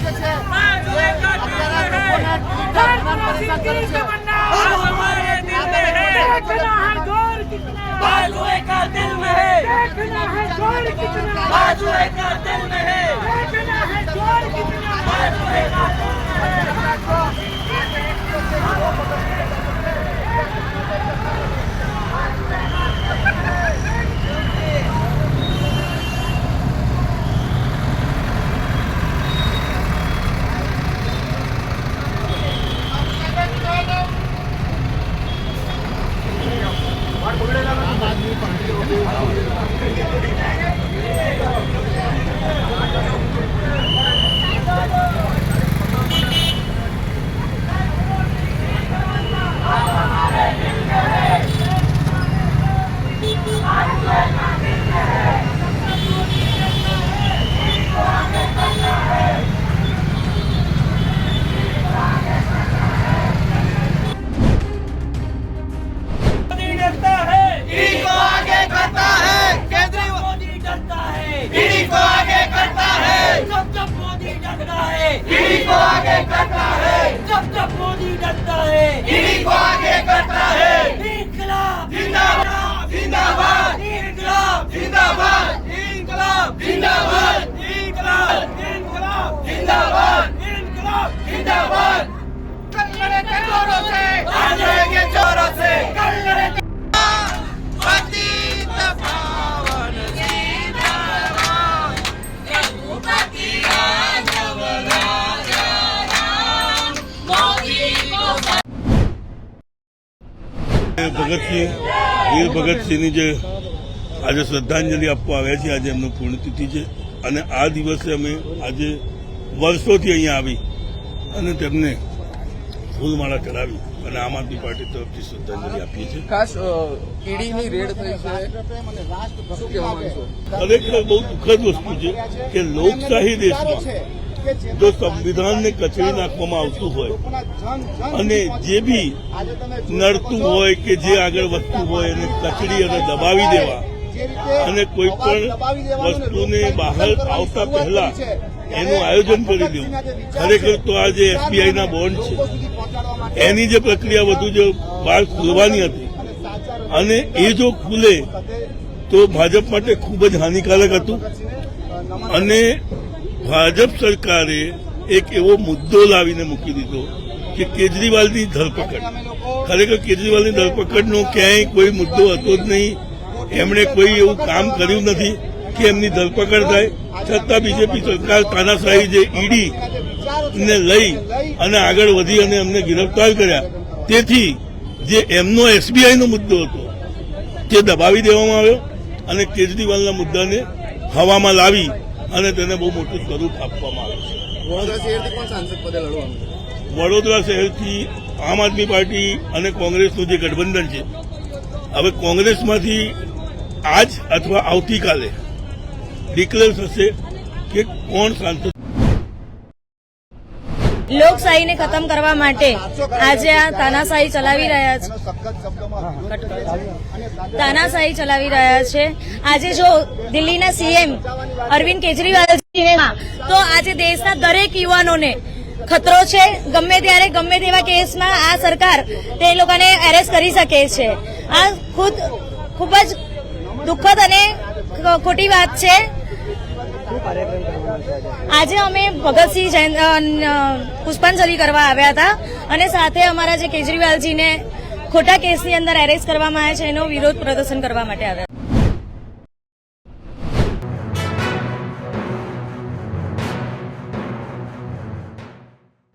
સરકાર જે છે અત્યારે લોકોને પરેશાન કરે છે। बाजुए का दिल में है, देखना है जोर कितना, बाजुए का दिल में है, देखना है जोर कितना, बाजुए का दिल में है। ईडी को आगे करता है, जब मोदी डरता है, ईडी को आगे करता है। इंकलाब जिंदाबाद, जिंदाबाद, इंकलाब जिंदाबाद, इंकलाब जिंदाबाद, इंकलाब, इंकलाब जिंदाबाद, इंकलाब जिंदाबाद। कल लड़ेंगे जोरों से, आज लड़ेंगे जोरों से, कल लड़ेंगे। ભગતસિંહ વીર ભગતસિંહની જે આજે શ્રદ્ધાંજલિ આપવા આવ્યા છે, આજે એમનો પુણ્યતિથિ છે અને આ દિવસે અમે આજે વર્ષોથી અહીંયા આવી અને તેમને ફૂલમાળા ચડાવી અને આમ આદમી પાર્ટી તરફથી શ્રદ્ધાંજલિ આપીએ છીએ। ખાસ ઈડીની રેડ થઈ છે, શું કહેવા માંગશો? ખરેખર બહુ દુઃખદ વસ્તુ છે કે લોકશાહી દેશમાં જો સંવિધાનને કચડી નાખવામાં આવતું હોય અને જે બી નડતું હોય કે જે આગળ વધતું હોય એને કચડી અને દબાવી દેવા અને કોઈ પણ વસ્તુને બહાર આવતા પહેલા એનું આયોજન કરી દેવું, ખરેખર તો આ જે એસબીઆઈના બોન્ડ છે એની જે પ્રક્રિયા વધુ જે બહાર ખુલવાની હતી અને એ જો ખુલે તો ભાજપ માટે ખૂબ જ હાનિકારક હતું અને ભાજપ સરકારે એક એવો મુદ્દો લાવીને મૂકી દીધો કે કેજરીવાલની ધરપકડ। ખરેખર કેજરીવાલની ધરપકડનો ક્યાંય કોઈ મુદ્દો હતો જ નહીં, એમણે કોઈ એવું કામ કર્યું નથી કે એમની ધરપકડ થાય, છતાં બીજેપી સરકાર તાનાશાહી જે ઈડી ને લઈ અને આગળ વધી અને એમને ગિરફ્તાર કર્યા, તેથી જે એમનો એસબીઆઈનો મુદ્દો હતો તે દબાવી દેવામાં આવ્યો અને કેજરીવાલના મુદ્દાને હવામાં લાવી અને તેને બહુ મોટું સ્વરૂપ આપવામાં આવે છે। વડોદરા શહેરથી આમ આદમી પાર્ટી અને કોંગ્રેસનું જે ગઠબંધન છે, હવે કોંગ્રેસમાંથી આજ અથવા આવતીકાલે ડિક્લેર થશે કે કોણ સાંસદ। લોકશાહીને ખતમ કરવા માટે આજે આ તાનાશાહી ચલાવી રહ્યા છે। આજે જો દિલ્હીના સીએમ અરવિંદ કેજરીવાલ તો આજે દેશના દરેક યુવાનોને ખતરો છે। ગમે ત્યારે ગમે તેવા કેસમાં આ સરકાર તે લોકોને એરેસ્ટ કરી શકે છે। આ ખૂબ જ દુઃખદ અને ખોટી વાત છે। આજે અમે ભગતસિંહ પુષ્પાંજલિ કરવા આવ્યા હતા અને સાથે અમારા જે કેજરીવાલજીને ખોટા કેસની અંદર એરેસ્ટ કરવામાં આવ્યા છે એનો વિરોધ પ્રદર્શન કરવા માટે આવ્યા।